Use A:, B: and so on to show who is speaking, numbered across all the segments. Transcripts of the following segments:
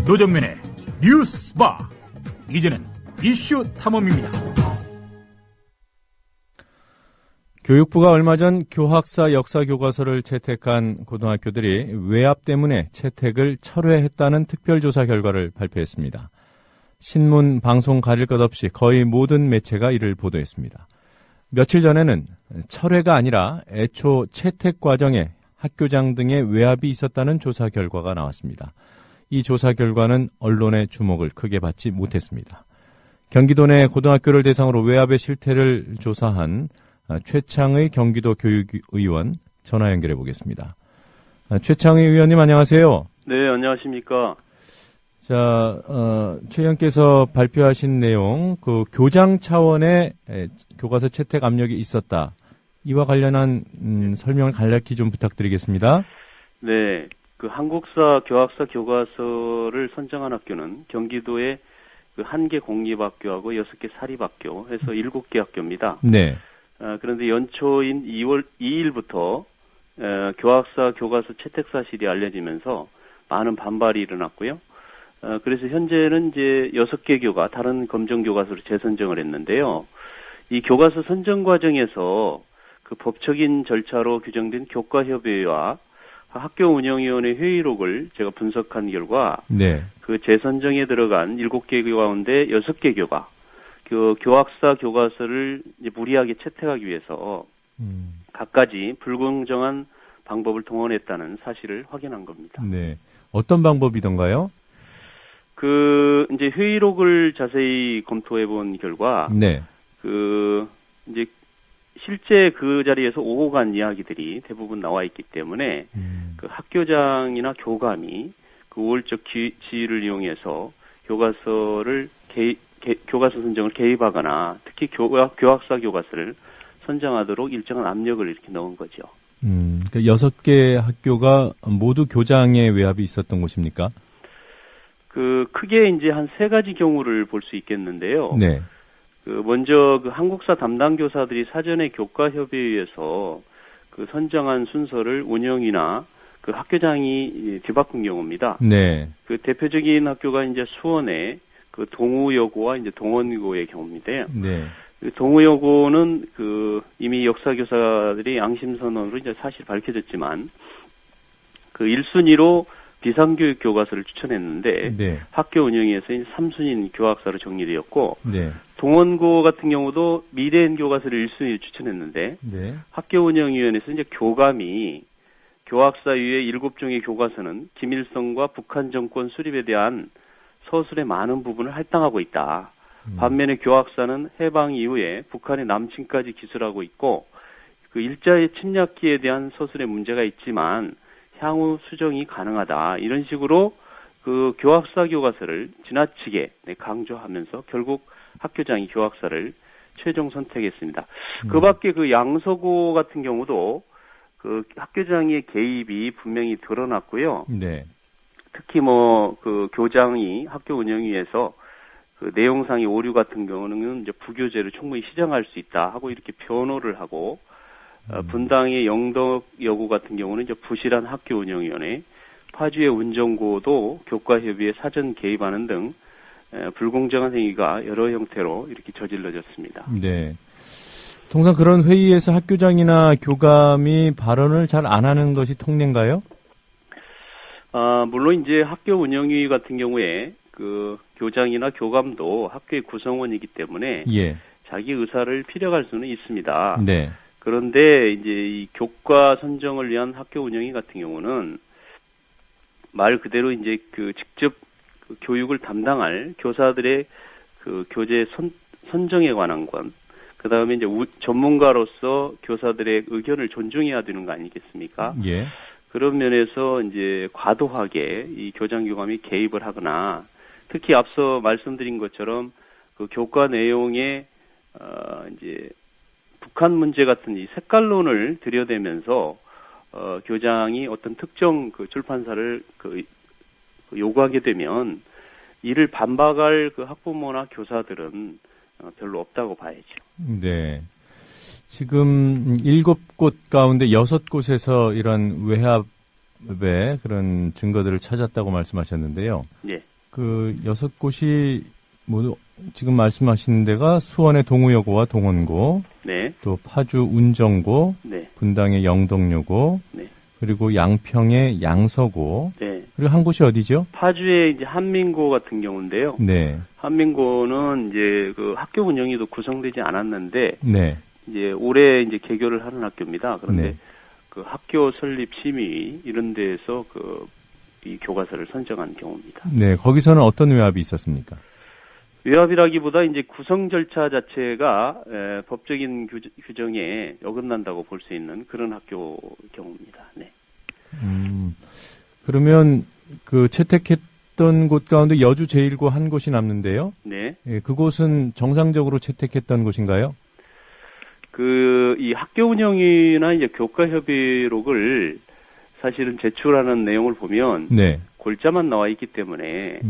A: 노정면의 뉴스바. 이제는 이슈 탐험입니다.
B: 교육부가 얼마 전 교학사 역사 교과서를 채택한 고등학교들이 외압 때문에 채택을 철회했다는 특별조사 결과를 발표했습니다. 신문, 방송 가릴 것 없이 거의 모든 매체가 이를 보도했습니다. 며칠 전에는 철회가 아니라 애초 채택 과정에 학교장 등의 외압이 있었다는 조사 결과가 나왔습니다. 이 조사 결과는 언론의 주목을 크게 받지 못했습니다. 경기도 내 고등학교를 대상으로 외압의 실태를 조사한 최창의 경기도 교육의원 전화 연결해 보겠습니다. 최창의 의원님 안녕하세요.
C: 네, 안녕하십니까.
B: 자, 최 의원께서 발표하신 내용, 그 교장 차원의 교과서 채택 압력이 있었다. 이와 관련한 설명을 간략히 좀 부탁드리겠습니다.
C: 네, 그 한국사 교학사 교과서를 선정한 학교는 경기도의 그 1개 공립학교하고 6개 사립학교 해서 7개 학교입니다.
B: 네.
C: 그런데 연초인 2월 2일부터 교학사 교과서 채택 사실이 알려지면서 많은 반발이 일어났고요. 그래서 현재는 이제 6개 교가 다른 검정 교과서로 재선정을 했는데요. 이 교과서 선정 과정에서 그 법적인 절차로 규정된 교과협의회와 학교 운영위원회 회의록을 제가 분석한 결과, 네. 그 재선정에 들어간 7개 교 가운데 6개 교가 그 교학사 교과서를 이제 무리하게 채택하기 위해서 갖가지 불공정한 방법을 동원했다는 사실을 확인한 겁니다.
B: 네. 어떤 방법이던가요?
C: 그 이제 회의록을 자세히 검토해 본 결과, 네. 그 이제 실제 그 자리에서 오고 간 이야기들이 대부분 나와 있기 때문에 그 학교장이나 교감이 그 우월적 지위를 이용해서 교과서를 교과서 선정을 개입하거나 특히 교학사 교과서를 선정하도록 일정한 압력을 이렇게 넣은 거죠.
B: 그러니까 6개 학교가 모두 교장의 외압이 있었던 곳입니까?
C: 그 크게 이제 한 3가지 경우를 볼 수 있겠는데요. 네. 그 먼저 그 한국사 담당 교사들이 사전에 교과협의회에서 그 선정한 순서를 운영이나 그 학교장이 뒤바꾼 경우입니다. 네. 그 대표적인 학교가 이제 수원의 그 동우여고와 이제 동원고의 경우인데요. 네. 그 동우여고는 그 이미 역사교사들이 양심선언으로 이제 사실 밝혀졌지만 그 1순위로 비상교육 교과서를 추천했는데, 네. 학교 운영위에서 3순위 교학사로 정리되었고, 네. 동원고 같은 경우도 미래인 교과서를 1순위로 추천했는데, 네. 학교 운영위원회에서 이제 교감이 교학사 이외의 7종의 교과서는 김일성과 북한 정권 수립에 대한 서술의 많은 부분을 할당하고 있다. 반면에 교학사는 해방 이후에 북한의 남침까지 기술하고 있고, 그 일자의 침략기에 대한 서술에 문제가 있지만 향후 수정이 가능하다. 이런 식으로 그 교학사 교과서를 지나치게 강조하면서 결국 학교장이 교학사를 최종 선택했습니다. 그 밖에 그 양서고 같은 경우도 그 학교장의 개입이 분명히 드러났고요. 네. 특히 뭐 그 교장이 학교 운영위에서 그 내용상의 오류 같은 경우는 이제 부교재를 충분히 시정할 수 있다 하고 이렇게 변호를 하고, 분당의 영덕 여고 같은 경우는 이제 부실한 학교 운영위원회, 파주의 운정고도 교과협의회 사전 개입하는 등 불공정한 행위가 여러 형태로 이렇게 저질러졌습니다. 네.
B: 통상 그런 회의에서 학교장이나 교감이 발언을 잘 안 하는 것이 통례인가요?
C: 물론 이제 학교 운영위 같은 경우에 그 교장이나 교감도 학교의 구성원이기 때문에, 예. 자기 의사를 피력할 수는 있습니다. 네. 그런데 이제 이 교과 선정을 위한 학교 운영위 같은 경우는 말 그대로 이제 그 직접 그 교육을 담당할 교사들의 그 교재 선정에 관한 건, 그 다음에 이제 전문가로서 교사들의 의견을 존중해야 되는 거 아니겠습니까? 예. 그런 면에서 이제 과도하게 이 교장 교감이 개입을 하거나, 특히 앞서 말씀드린 것처럼 그 교과 내용에 이제 북한 문제 같은 이 색깔론을 들여대면서 교장이 어떤 특정 그 출판사를 요구하게 되면 이를 반박할 그 학부모나 교사들은 별로 없다고 봐야죠. 네.
B: 지금 7곳 가운데 6곳에서 이런 외압의 그런 증거들을 찾았다고 말씀하셨는데요. 네. 그 6곳이 모두 지금 말씀하신 데가 수원의 동우여고와 동원고,
C: 네.
B: 또 파주 운정고,
C: 네.
B: 분당의 영덕여고,
C: 네.
B: 그리고 양평의 양서고,
C: 네.
B: 그리고 한 곳이 어디죠?
C: 파주의 이제 한민고 같은 경우인데요.
B: 네.
C: 한민고는 이제 그 학교 운영위도 구성되지 않았는데,
B: 네.
C: 이제 올해 이제 개교를 하는 학교입니다. 그런데
B: 네.
C: 그 학교 설립 심의 이런 데에서 이 교과서를 선정한 경우입니다.
B: 네. 거기서는 어떤 외압이 있었습니까?
C: 외압이라기보다 이제 구성 절차 자체가 법적인 규정에 어긋난다고 볼 수 있는 그런 학교 경우입니다. 네.
B: 그러면 그 채택했던 곳 가운데 여주 제1고 한 곳이 남는데요.
C: 네.
B: 예, 그곳은 정상적으로 채택했던 곳인가요?
C: 이 학교 운영위나 이제 교과협의록을 사실은 제출하는 내용을 보면
B: 네.
C: 골자만 나와 있기 때문에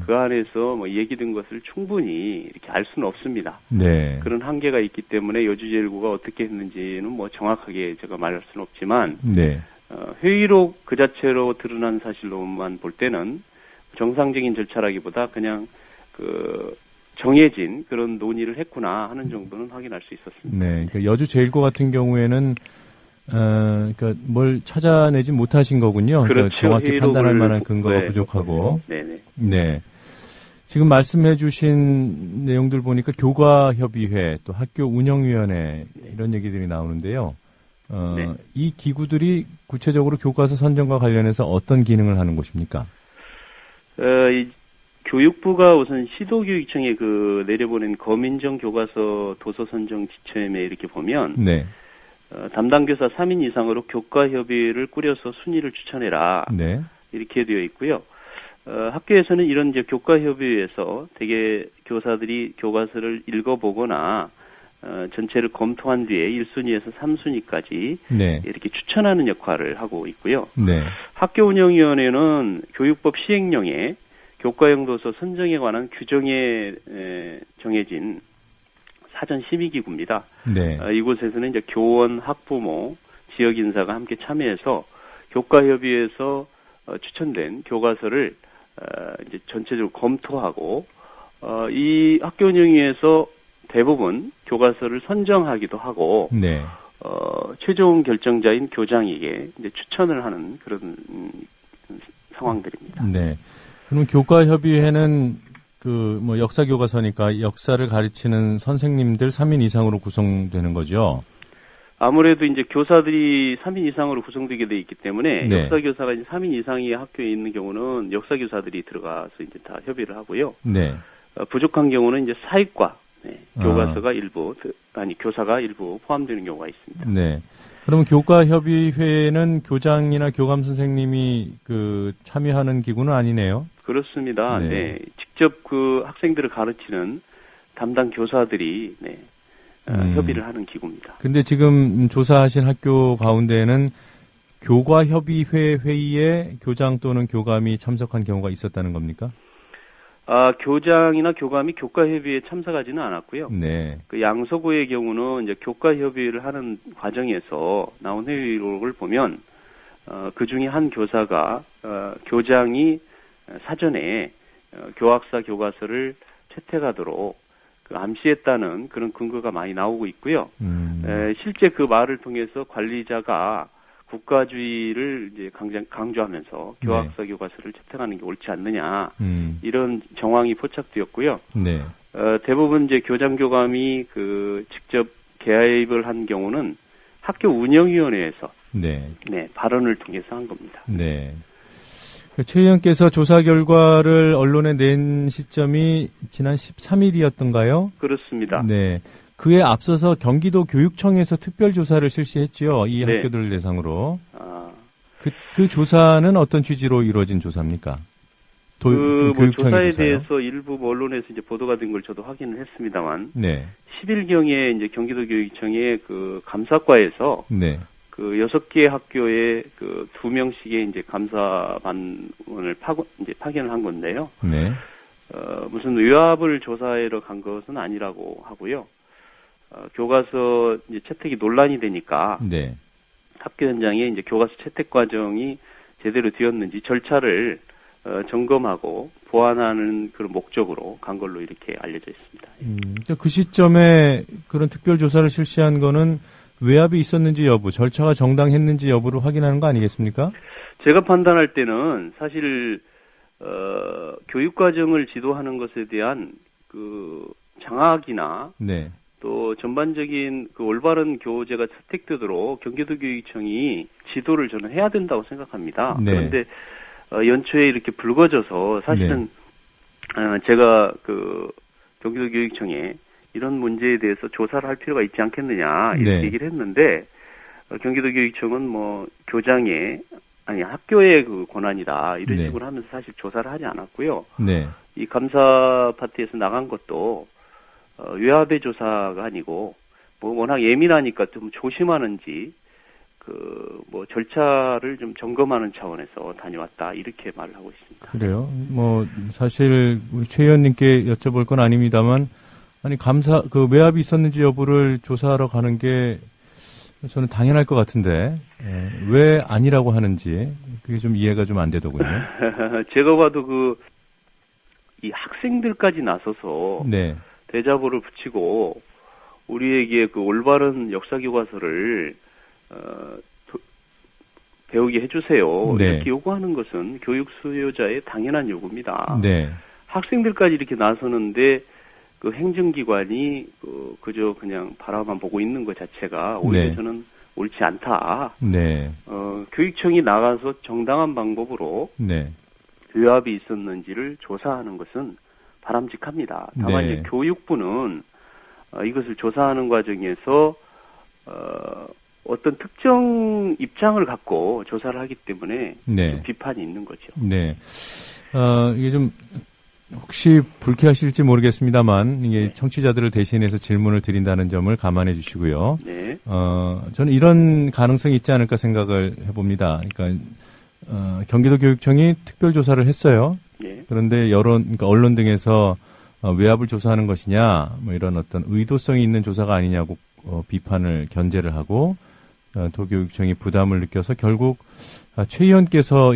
C: 그 안에서 뭐 얘기된 것을 충분히 이렇게 알 수는 없습니다.
B: 네.
C: 그런 한계가 있기 때문에 여주제일고가 어떻게 했는지는 뭐 정확하게 제가 말할 수는 없지만
B: 네.
C: 회의록 그 자체로 드러난 사실로만 볼 때는 정상적인 절차라기보다 그냥 정해진 그런 논의를 했구나 하는 정도는 확인할 수 있었습니다.
B: 네. 그러니까 여주 제1고 같은 경우에는 그러니까 뭘 찾아내지 못하신 거군요.
C: 그렇죠.
B: 그러니까 정확히 판단할 만한 근거가 부족하고.
C: 네네.
B: 네. 지금 말씀해 주신 내용들 보니까 교과협의회, 또 학교 운영위원회 이런 얘기들이 나오는데요.
C: 네.
B: 이 기구들이 구체적으로 교과서 선정과 관련해서 어떤 기능을 하는 곳입니까?
C: 이 교육부가 우선 시도교육청에 내려보낸 검인정 교과서 도서 선정 지침에 이렇게 보면
B: 네.
C: 담당 교사 3인 이상으로 교과협의회를 꾸려서 순위를 추천해라.
B: 네. 이렇게
C: 되어 있고요. 학교에서는 이런 이제 교과협의회에서 대개 교사들이 교과서를 읽어보거나 전체를 검토한 뒤에 1순위에서 3순위까지
B: 네.
C: 이렇게 추천하는 역할을 하고 있고요.
B: 네.
C: 학교운영위원회는 교육법 시행령에 교과형 도서 선정에 관한 규정에 정해진 사전 심의기구입니다.
B: 네.
C: 이곳에서는 이제 교원, 학부모, 지역 인사가 함께 참여해서 교과협의회에서 추천된 교과서를 이제 전체적으로 검토하고 이 학교운영위에서 대부분 교과서를 선정하기도 하고
B: 네.
C: 최종 결정자인 교장에게 이제 추천을 하는 그런 상황들입니다.
B: 네. 그럼 교과협의회는 역사 교과서니까 역사를 가르치는 선생님들 3인 이상으로 구성되는 거죠?
C: 아무래도 이제 교사들이 3인 이상으로 구성되게 돼 있기 때문에
B: 네.
C: 역사 교사가 이제 3인 이상이 학교에 있는 경우는 역사 교사들이 들어가서 이제 다 협의를 하고요.
B: 네.
C: 부족한 경우는 이제 사익과 교과서가 교사가 일부 포함되는 경우가 있습니다.
B: 네. 그럼 교과협의회는 교장이나 교감 선생님이 참여하는 기구는 아니네요?
C: 그렇습니다.
B: 네.
C: 네. 직접 학생들을 가르치는 담당 교사들이 협의를 하는 기구입니다.
B: 근데 지금 조사하신 학교 가운데는 교과협의회 회의에 교장 또는 교감이 참석한 경우가 있었다는 겁니까?
C: 교장이나 교감이 교과협의회에 참석하지는 않았고요.
B: 네.
C: 양서고의 경우는 이제 교과협의회를 하는 과정에서 나온 회의록을 보면 그 중에 한 교사가 교장이 사전에 교학사 교과서를 채택하도록 암시했다는 그런 근거가 많이 나오고 있고요. 실제 그 말을 통해서 관리자가 국가주의를 이제 강조하면서 교학사 교과서를 채택하는 게 옳지 않느냐 이런 정황이 포착되었고요.
B: 네.
C: 대부분 이제 교장 교감이 직접 개입을 한 경우는 학교 운영위원회에서
B: 네.
C: 발언을 통해서 한 겁니다.
B: 네. 최 의원께서 조사 결과를 언론에 낸 시점이 지난 13일이었던가요?
C: 그렇습니다.
B: 네. 그에 앞서서 경기도 교육청에서 특별 조사를 실시했죠. 이
C: 네.
B: 학교들을 대상으로. 그 조사는 어떤 취지로 이루어진 조사입니까?
C: 조사에 대해서 일부 언론에서 이제 보도가 된 걸 저도 확인을 했습니다만,
B: 네.
C: 10일경에 이제 경기도 교육청의 감사과에서
B: 네.
C: 6개 학교에 2명씩의 이제 감사반원을 파견을 한 건데요.
B: 네.
C: 무슨 외압을 조사하러 간 것은 아니라고 하고요. 교과서 이제 채택이 논란이 되니까
B: 네.
C: 학교 현장에 이제 교과서 채택 과정이 제대로 되었는지 절차를 점검하고 보완하는 그런 목적으로 간 걸로 이렇게 알려져 있습니다.
B: 그 시점에 그런 특별 조사를 실시한 거는 외압이 있었는지 여부, 절차가 정당했는지 여부를 확인하는 거 아니겠습니까?
C: 제가 판단할 때는 사실 교육과정을 지도하는 것에 대한 그 장학이나
B: 네.
C: 또 전반적인 그 올바른 교재가 채택되도록 경기도교육청이 지도를 저는 해야 된다고 생각합니다. 네. 그런데 연초에 이렇게 불거져서 사실은 네. 제가 그 경기도교육청에 이런 문제에 대해서 조사를 할 필요가 있지 않겠느냐 이렇게 네. 얘기를 했는데 경기도교육청은 뭐 교장의 아니 학교의 그 권한이다 이런 네. 식으로 하면서 사실 조사를 하지 않았고요. 네. 이 감사 파티에서 나간 것도 외압의 조사가 아니고 뭐 워낙 예민하니까 좀 조심하는지 그 뭐 절차를 좀 점검하는 차원에서 다녀왔다 이렇게 말을 하고 있습니다.
B: 그래요. 뭐 사실 우리 최 의원님께 여쭤볼 건 아닙니다만 아니 감사 그 외압이 있었는지 여부를 조사하러 가는 게 저는 당연할 것 같은데 왜 아니라고 하는지 그게 좀 이해가 좀 안 되더군요.
C: 제가 봐도 그 이 학생들까지 나서서 네. 대자보를 붙이고 우리에게 그 올바른 역사 교과서를 배우게 해주세요. 네. 이렇게 요구하는 것은 교육 수요자의 당연한 요구입니다. 네. 학생들까지 이렇게 나서는데 그 행정기관이 그저 그냥 바라만 보고 있는 것 자체가 오히려 네. 저는 옳지 않다. 네. 교육청이 나가서 정당한 방법으로 네. 외압이 있었는지를 조사하는 것은 바람직합니다. 다만 네. 이제 교육부는 이것을 조사하는 과정에서 어떤 특정 입장을 갖고 조사를 하기 때문에 네. 비판이 있는 거죠.
B: 네. 이게 좀 혹시 불쾌하실지 모르겠습니다만 이게 네. 청취자들을 대신해서 질문을 드린다는 점을 감안해 주시고요. 네. 저는 이런 가능성이 있지 않을까 생각을 해봅니다. 그러니까 경기도교육청이 특별 조사를 했어요. 네. 그런데 그러니까 언론 등에서 외압을 조사하는 것이냐, 뭐 이런 어떤 의도성이 있는 조사가 아니냐고 비판을 견제를 하고 도교육청이 부담을 느껴서 결국 최 의원께서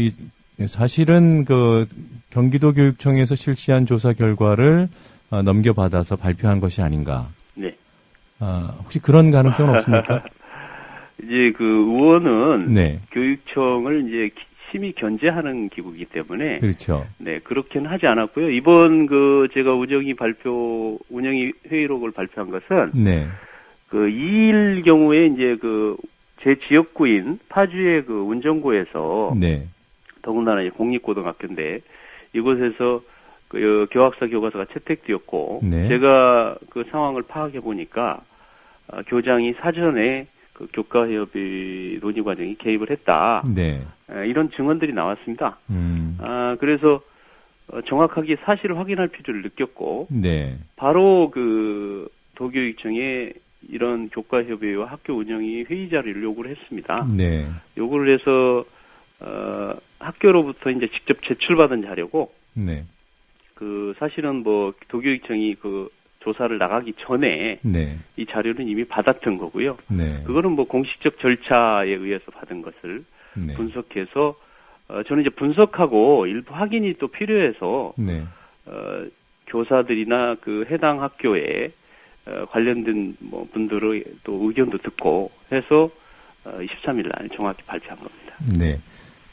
B: 사실은 그 경기도교육청에서 실시한 조사 결과를 넘겨받아서 발표한 것이 아닌가. 네. 혹시 그런 가능성은 없습니까?
C: 이제 그 의원은 네. 교육청을 이제 심히 견제하는 기구이기 때문에
B: 그렇죠.
C: 네 그렇게는 하지 않았고요. 이번 그 제가 운영위 회의록을 발표한 것은 네. 그 이일 경우에 이제 그 제 지역구인 파주의 그 운정고에서 네. 더군다나 공립고등학교인데 이곳에서 그 교학사 교과서가 채택되었고 네. 제가 그 상황을 파악해 보니까 교장이 사전에 그 교과협의 논의 과정에 개입을 했다. 네. 이런 증언들이 나왔습니다. 그래서 정확하게 사실을 확인할 필요를 느꼈고 네. 바로 그 도교육청에 이런 교과협의회와 학교 운영위 회의 자료를 요구를 했습니다. 네. 요구를 해서 학교로부터 이제 직접 제출받은 자료고 네. 그 사실은 뭐 도교육청이 그 조사를 나가기 전에 네. 이 자료는 이미 받았던 거고요. 네. 그거는 뭐 공식적 절차에 의해서 받은 것을 네. 분석해서 저는 이제 분석하고 일부 확인이 또 필요해서 네. 교사들이나 그 해당 학교에 관련된 뭐 분들의 또 의견도 듣고 해서 23일 날 정확히 발표한 겁니다.
B: 네.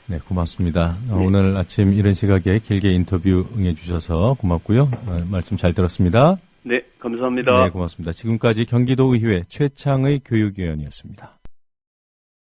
B: 네, 고맙습니다. 네. 오늘 아침 이런 시각에 길게 인터뷰 응해주셔서 고맙고요. 말씀 잘 들었습니다.
C: 네, 감사합니다.
B: 네, 고맙습니다. 지금까지 경기도의회 최창의 교육위원이었습니다.